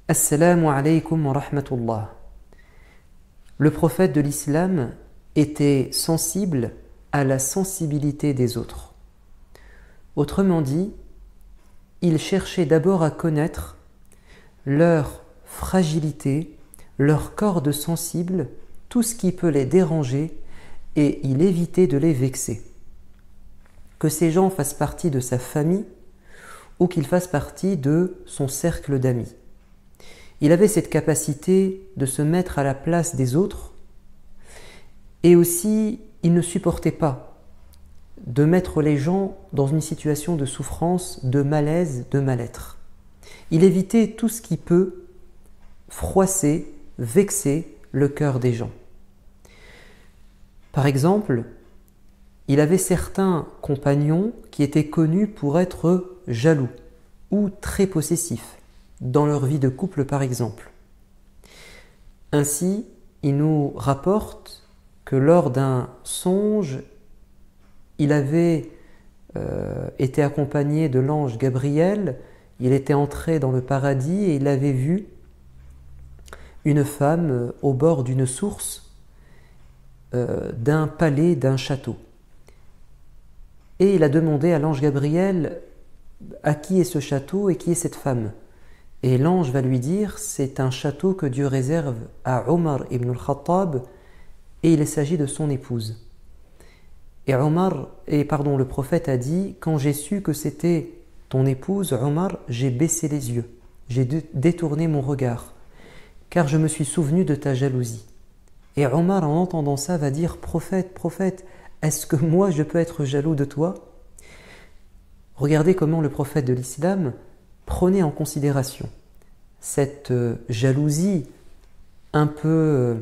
Assalamu alaykum wa rahmatullah. Le prophète de l'islam était sensible à la sensibilité des autres. Autrement dit, il cherchait d'abord à connaître leur fragilité, leur corde sensible, tout ce qui peut les déranger, et il évitait de les vexer. Que ces gens fassent partie de sa famille ou qu'ils fassent partie de son cercle d'amis. Il avait cette capacité de se mettre à la place des autres et aussi il ne supportait pas de mettre les gens dans une situation de souffrance, de malaise, de mal-être. Il évitait tout ce qui peut froisser, vexer le cœur des gens. Par exemple, il avait certains compagnons qui étaient connus pour être jaloux ou très possessifs, dans leur vie de couple par exemple. Ainsi, il nous rapporte que lors d'un songe, il avait été accompagné de l'ange Gabriel, il était entré dans le paradis et il avait vu une femme au bord d'une source d'un palais, d'un château. Et il a demandé à l'ange Gabriel à qui est ce château et qui est cette femme. Et l'ange va lui dire, c'est un château que Dieu réserve à Omar ibn al-Khattab et il s'agit de son épouse. Et le prophète a dit, quand j'ai su que c'était ton épouse, Omar, j'ai baissé les yeux, j'ai détourné mon regard, car je me suis souvenu de ta jalousie. Et Omar, en entendant ça, va dire, prophète, prophète, est-ce que moi je peux être jaloux de toi? Regardez comment le prophète de l'islam prenait en considération cette jalousie un peu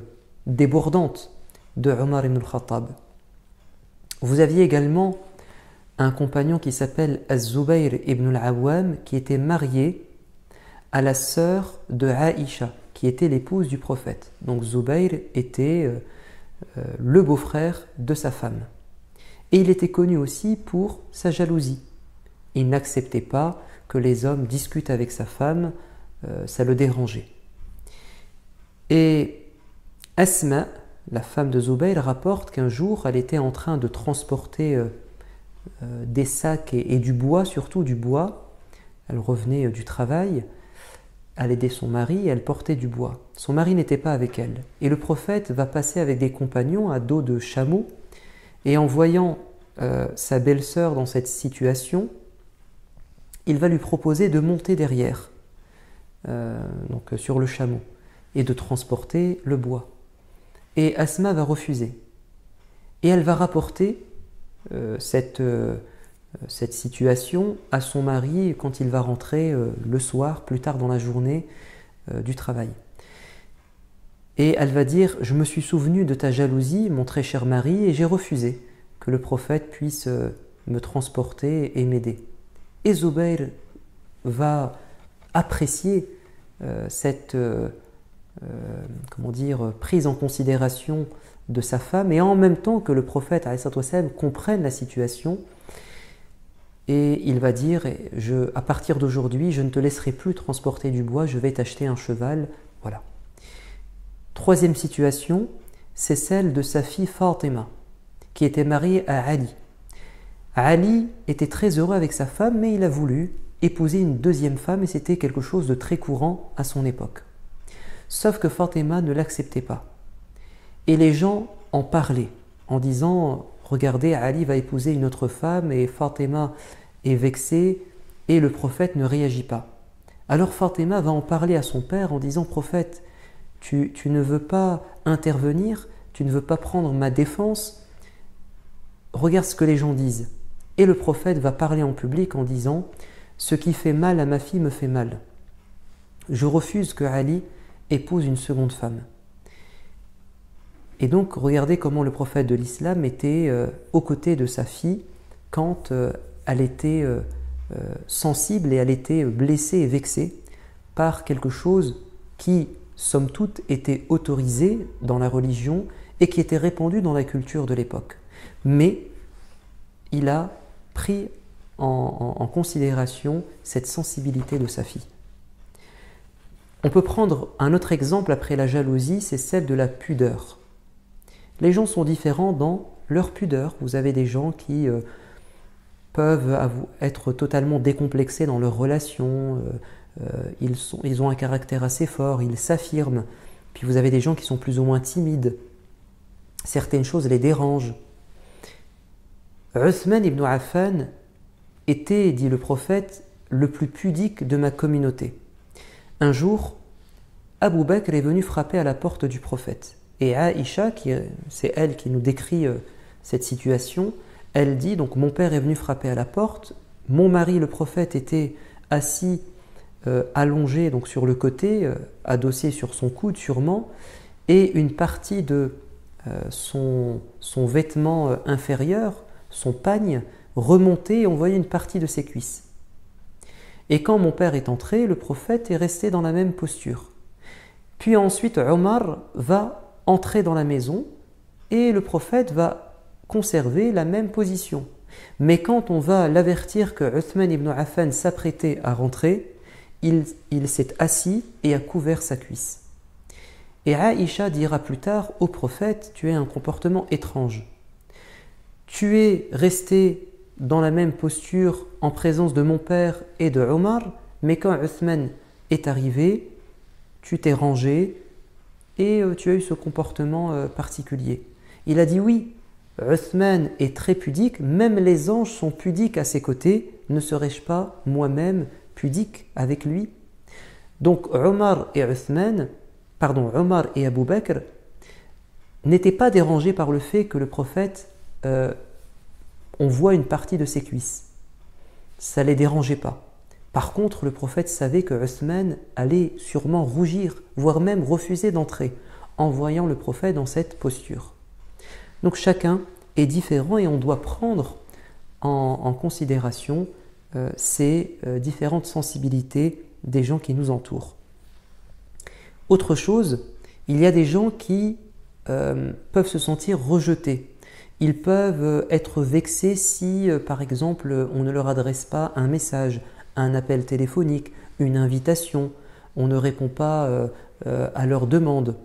débordante de Omar ibn al-Khattab. Vous aviez également un compagnon qui s'appelle Az-Zubayr ibn al-Awwam qui était marié à la sœur de Aïcha, qui était l'épouse du prophète. Donc Zubayr était le beau-frère de sa femme. Et il était connu aussi pour sa jalousie. Il n'acceptait pas que les hommes discutent avec sa femme, ça le dérangeait. Et Asma, la femme de Zubayr, rapporte qu'un jour, elle était en train de transporter des sacs et du bois, surtout du bois. Elle revenait du travail, elle aidait son mari et elle portait du bois. Son mari n'était pas avec elle. Et le prophète va passer avec des compagnons à dos de chameau et en voyant sa belle-sœur dans cette situation, il va lui proposer de monter derrière, donc sur le chameau, et de transporter le bois. Et Asma va refuser. Et elle va rapporter cette situation à son mari quand il va rentrer le soir, plus tard dans la journée du travail. Et elle va dire, je me suis souvenu de ta jalousie, mon très cher mari, et j'ai refusé que le prophète puisse me transporter et m'aider. Et Zubayr va apprécier cette prise en considération de sa femme et en même temps que le prophète comprenne la situation et il va dire à partir d'aujourd'hui je ne te laisserai plus transporter du bois, je vais t'acheter un cheval. Voilà. Troisième situation, c'est celle de sa fille Fatima qui était mariée à Ali. Ali était très heureux avec sa femme, mais il a voulu épouser une deuxième femme et c'était quelque chose de très courant à son époque. Sauf que Fatima ne l'acceptait pas. Et les gens en parlaient en disant « Regardez, Ali va épouser une autre femme et Fatima est vexée et le prophète ne réagit pas. » Alors Fatima va en parler à son père en disant « Prophète, tu ne veux pas intervenir, tu ne veux pas prendre ma défense, regarde ce que les gens disent. » Et le prophète va parler en public en disant « Ce qui fait mal à ma fille me fait mal. Je refuse que Ali épouse une seconde femme. » Et donc, regardez comment le prophète de l'islam était aux côtés de sa fille quand elle était sensible et elle était blessée et vexée par quelque chose qui, somme toute, était autorisé dans la religion et qui était répandu dans la culture de l'époque. Mais il a pris en considération cette sensibilité de sa fille. On peut prendre un autre exemple après la jalousie, c'est celle de la pudeur. Les gens sont différents dans leur pudeur. Vous avez des gens qui peuvent être totalement décomplexés dans leurs relations, ils ont un caractère assez fort, ils s'affirment. Puis vous avez des gens qui sont plus ou moins timides. Certaines choses les dérangent. Uthman ibn Affan était, dit le prophète, le plus pudique de ma communauté. Un jour, Abu Bakr est venu frapper à la porte du prophète. Et Aïcha, c'est elle qui nous décrit cette situation, elle dit, donc mon père est venu frapper à la porte, mon mari le prophète était assis allongé donc sur le côté, adossé sur son coude sûrement, et une partie de son vêtement inférieur, son pagne, remontait et on voyait une partie de ses cuisses. Et quand mon père est entré, le prophète est resté dans la même posture. Puis ensuite, Omar va entrer dans la maison et le prophète va conserver la même position. Mais quand on va l'avertir que Uthman ibn Affan s'apprêtait à rentrer, il s'est assis et a couvert sa cuisse. Et Aïcha dira plus tard au prophète, tu as un comportement étrange. Tu es resté dans la même posture en présence de mon père et de Omar, mais quand Uthman est arrivé, tu t'es rangé et tu as eu ce comportement particulier. Il a dit oui, Uthman est très pudique, même les anges sont pudiques à ses côtés, ne serais-je pas moi-même pudique avec lui? Donc Omar et Abu Bakr n'étaient pas dérangés par le fait que le prophète, on voit une partie de ses cuisses. Ça ne les dérangeait pas. Par contre, le prophète savait que Uthman allait sûrement rougir, voire même refuser d'entrer, en voyant le prophète dans cette posture. Donc chacun est différent et on doit prendre en considération ces différentes sensibilités des gens qui nous entourent. Autre chose, il y a des gens qui peuvent se sentir rejetés. Ils peuvent être vexés si, par exemple, on ne leur adresse pas un message, un appel téléphonique, une invitation, on ne répond pas à leurs demandes.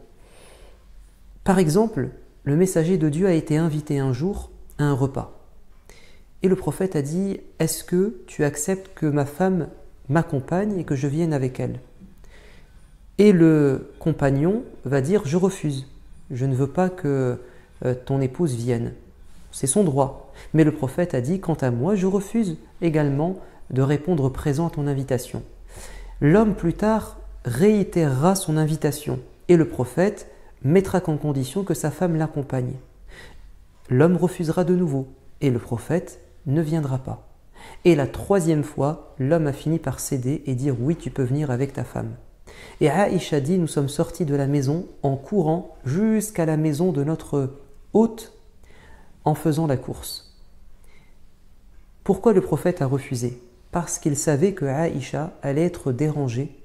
Par exemple, le messager de Dieu a été invité un jour à un repas. Et le prophète a dit, est-ce que tu acceptes que ma femme m'accompagne et que je vienne avec elle? Et le compagnon va dire, je refuse, je ne veux pas que ton épouse vienne. C'est son droit. Mais le prophète a dit, quant à moi, je refuse également de répondre présent à ton invitation. L'homme plus tard réitérera son invitation et le prophète mettra comme condition que sa femme l'accompagne. L'homme refusera de nouveau et le prophète ne viendra pas. Et la troisième fois, l'homme a fini par céder et dire oui, tu peux venir avec ta femme. Et Aïcha dit, nous sommes sortis de la maison en courant jusqu'à la maison de notre hôte en faisant la course. Pourquoi le prophète a refusé? Parce qu'il savait que Aïcha allait être dérangée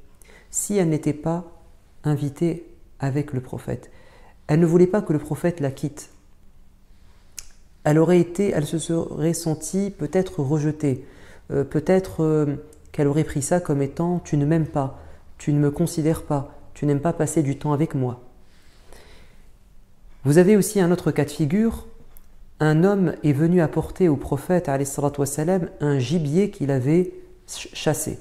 si elle n'était pas invitée avec le prophète. Elle ne voulait pas que le prophète la quitte. Elle se serait sentie peut-être rejetée, peut-être qu'elle aurait pris ça comme étant « tu ne m'aimes pas, tu ne me considères pas, tu n'aimes pas passer du temps avec moi ». Vous avez aussi un autre cas de figure. Un homme est venu apporter au prophète alayhi salatu wassalam, un gibier qu'il avait chassé.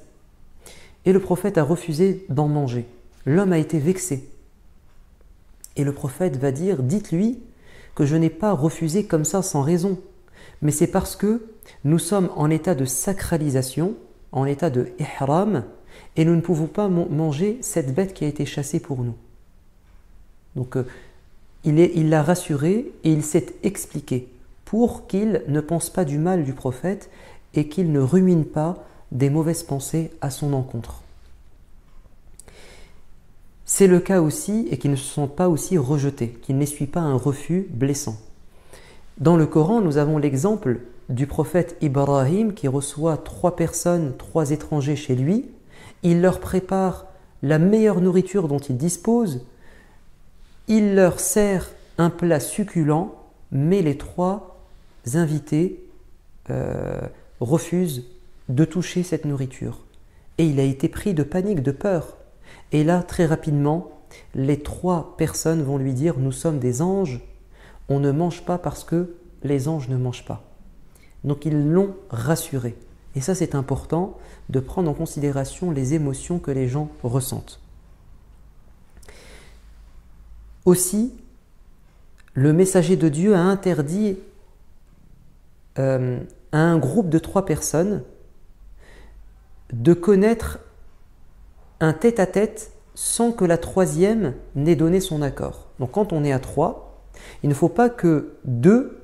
Et le prophète a refusé d'en manger. L'homme a été vexé. Et le prophète va dire, dites-lui que je n'ai pas refusé comme ça sans raison. Mais c'est parce que nous sommes en état de sacralisation, en état de ihram, et nous ne pouvons pas manger cette bête qui a été chassée pour nous. Donc il l'a rassuré et il s'est expliqué pour qu'il ne pense pas du mal du prophète et qu'il ne rumine pas des mauvaises pensées à son encontre. C'est le cas aussi, et qu'ils ne se sont pas aussi rejetés, qu'ils n'essuient pas un refus blessant. Dans le Coran, nous avons l'exemple du prophète Ibrahim qui reçoit 3 personnes, 3 étrangers chez lui. Il leur prépare la meilleure nourriture dont il dispose. Il leur sert un plat succulent, mais les 3 invités refusent de toucher cette nourriture. Et il a été pris de panique, de peur. Et là, très rapidement, les 3 personnes vont lui dire « Nous sommes des anges, on ne mange pas parce que les anges ne mangent pas. » Donc ils l'ont rassuré. Et ça, c'est important de prendre en considération les émotions que les gens ressentent. Aussi, le messager de Dieu a interdit à un groupe de 3 personnes de connaître un tête-à-tête sans que la 3e n'ait donné son accord. Donc quand on est à 3, il ne faut pas que 2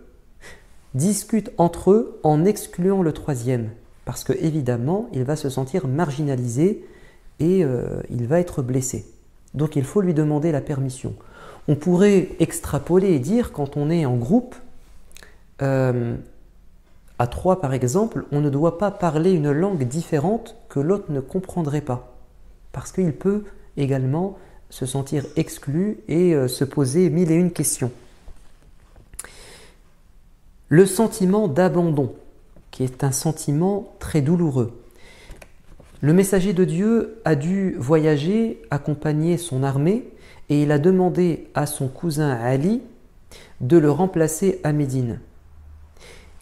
discutent entre eux en excluant le 3e, parce que évidemment, il va se sentir marginalisé et il va être blessé. Donc il faut lui demander la permission. On pourrait extrapoler et dire, quand on est en groupe, à 3 par exemple, on ne doit pas parler une langue différente que l'autre ne comprendrait pas, parce qu'il peut également se sentir exclu et se poser 1001 questions. Le sentiment d'abandon, qui est un sentiment très douloureux. Le messager de Dieu a dû voyager, accompagner son armée, et il a demandé à son cousin Ali de le remplacer à Médine.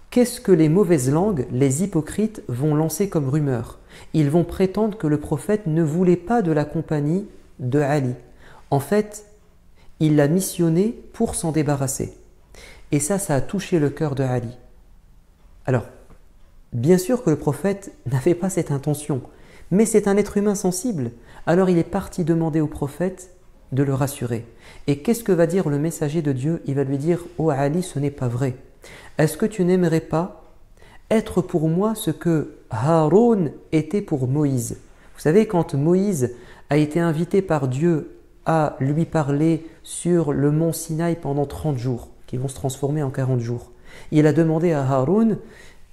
Qu'est-ce que les mauvaises langues, les hypocrites, vont lancer comme rumeur? Ils vont prétendre que le prophète ne voulait pas de la compagnie de Ali. En fait, il l'a missionné pour s'en débarrasser. Et ça a touché le cœur de Ali. Alors, bien sûr que le prophète n'avait pas cette intention, mais c'est un être humain sensible. Alors il est parti demander au prophète de le rassurer. Et qu'est-ce que va dire le messager de Dieu? Il va lui dire « Oh Ali, ce n'est pas vrai. Est-ce que tu n'aimerais pas être pour moi ce que Haroun était pour Moïse ?» Vous savez, quand Moïse a été invité par Dieu à lui parler sur le mont Sinaï pendant 30 jours, qui vont se transformer en 40 jours, il a demandé à Haroun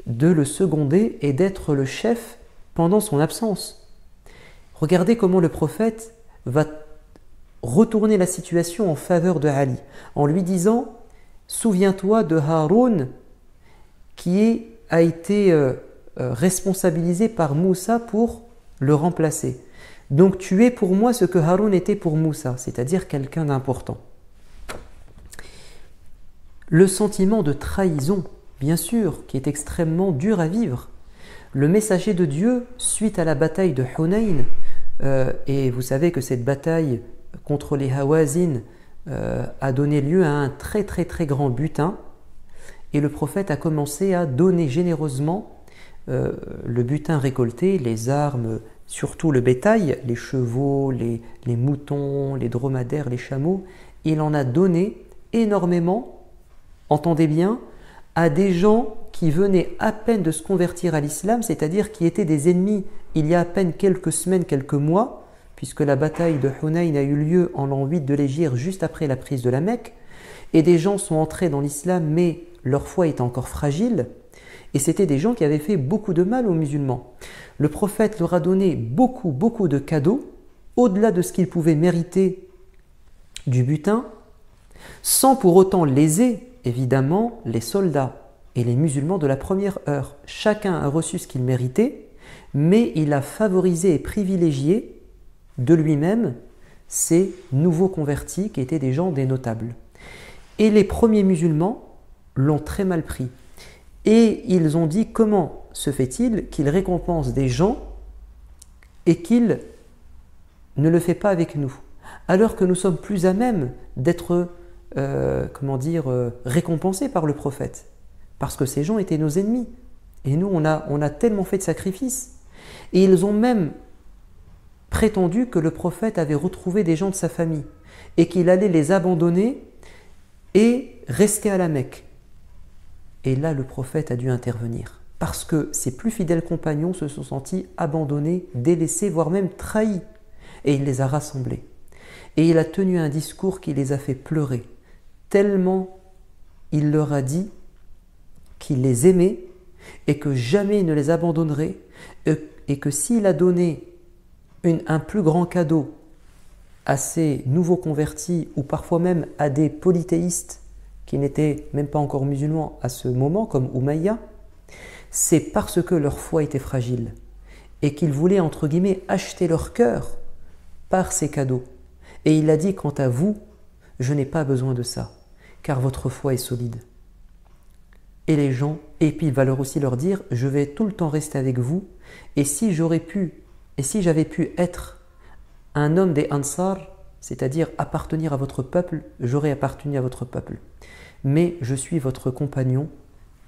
de le seconder et d'être le chef pendant son absence. Regardez comment le prophète va retourner la situation en faveur de Ali, en lui disant « Souviens-toi de Haroun qui a été responsabilisé par Moussa pour le remplacer. Donc tu es pour moi ce que Haroun était pour Moussa, c'est-à-dire quelqu'un d'important. » Le sentiment de trahison, bien sûr, qui est extrêmement dur à vivre. Le messager de Dieu, suite à la bataille de Hunayn, et vous savez que cette bataille contre les Hawazin a donné lieu à un très grand butin, et le prophète a commencé à donner généreusement le butin récolté, les armes, surtout le bétail, les chevaux, les moutons, les dromadaires, les chameaux. Il en a donné énormément, entendez bien, à des gens qui venaient à peine de se convertir à l'islam, c'est-à-dire qui étaient des ennemis il y a à peine quelques semaines, quelques mois, puisque la bataille de Hunayn a eu lieu en l'an 8 de l'Hégire, juste après la prise de la Mecque, et des gens sont entrés dans l'islam, mais leur foi était encore fragile, et c'était des gens qui avaient fait beaucoup de mal aux musulmans. Le prophète leur a donné beaucoup de cadeaux, au-delà de ce qu'ils pouvaient mériter du butin, sans pour autant léser, évidemment, les soldats et les musulmans de la première heure. Chacun a reçu ce qu'il méritait, mais il a favorisé et privilégié de lui-même ces nouveaux convertis qui étaient des gens des notables. Et les premiers musulmans l'ont très mal pris. Et ils ont dit, comment se fait-il qu'il récompense des gens et qu'il ne le fait pas avec nous, alors que nous sommes plus à même d'être récompensés par le prophète, parce que ces gens étaient nos ennemis. Et nous, on a tellement fait de sacrifices. Et ils ont même prétendu que le prophète avait retrouvé des gens de sa famille et qu'il allait les abandonner et rester à la Mecque. Et là, le prophète a dû intervenir, parce que ses plus fidèles compagnons se sont sentis abandonnés, délaissés, voire même trahis. Et il les a rassemblés. Et il a tenu un discours qui les a fait pleurer, tellement il leur a dit qu'il les aimait et que jamais il ne les abandonnerait, et que s'il a donné un plus grand cadeau à ces nouveaux convertis, ou parfois même à des polythéistes qui n'étaient même pas encore musulmans à ce moment, comme Umayya, c'est parce que leur foi était fragile et qu'ils voulaient, entre guillemets, acheter leur cœur par ses cadeaux. Et il a dit, quant à vous, je n'ai pas besoin de ça, car votre foi est solide. Et les gens, et puis il va aussi leur dire, je vais tout le temps rester avec vous, et si j'avais pu être un homme des Ansar, c'est-à-dire appartenir à votre peuple, j'aurais appartenu à votre peuple. Mais je suis votre compagnon,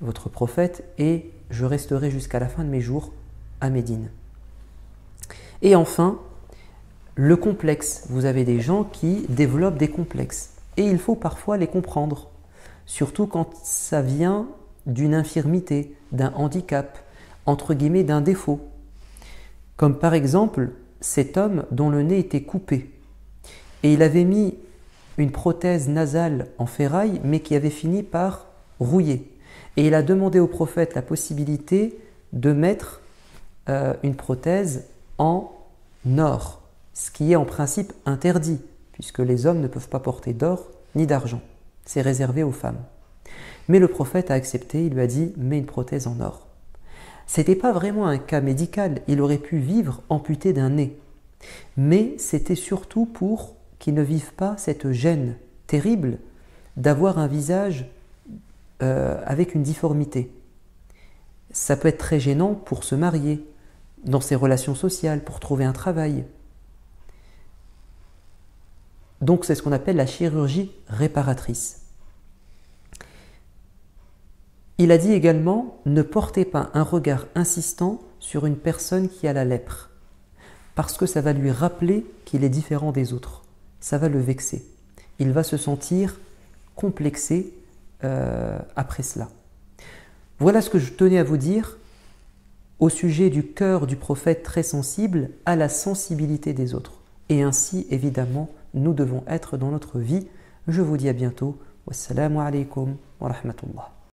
votre prophète, et je resterai jusqu'à la fin de mes jours à Médine. Et enfin, le complexe. Vous avez des gens qui développent des complexes. Et il faut parfois les comprendre. Surtout quand ça vient d'une infirmité, d'un handicap, entre guillemets d'un défaut. Comme par exemple cet homme dont le nez était coupé. Et il avait mis une prothèse nasale en ferraille, mais qui avait fini par rouiller. Et il a demandé au prophète la possibilité de mettre une prothèse en or, ce qui est en principe interdit, puisque les hommes ne peuvent pas porter d'or ni d'argent. C'est réservé aux femmes. Mais le prophète a accepté, il lui a dit « mets une prothèse en or ». Ce n'était pas vraiment un cas médical, il aurait pu vivre amputé d'un nez. Mais c'était surtout pour qu'il ne vive pas cette gêne terrible d'avoir un visage avec une difformité. Ça peut être très gênant pour se marier, dans ses relations sociales, pour trouver un travail. Donc c'est ce qu'on appelle la chirurgie réparatrice. Il a dit également, ne portez pas un regard insistant sur une personne qui a la lèpre, parce que ça va lui rappeler qu'il est différent des autres. Ça va le vexer. Il va se sentir complexé après cela. Voilà ce que je tenais à vous dire au sujet du cœur du prophète très sensible à la sensibilité des autres. Et ainsi, évidemment, nous devons être dans notre vie. Je vous dis à bientôt. Wassalamu alaikum wa rahmatullah.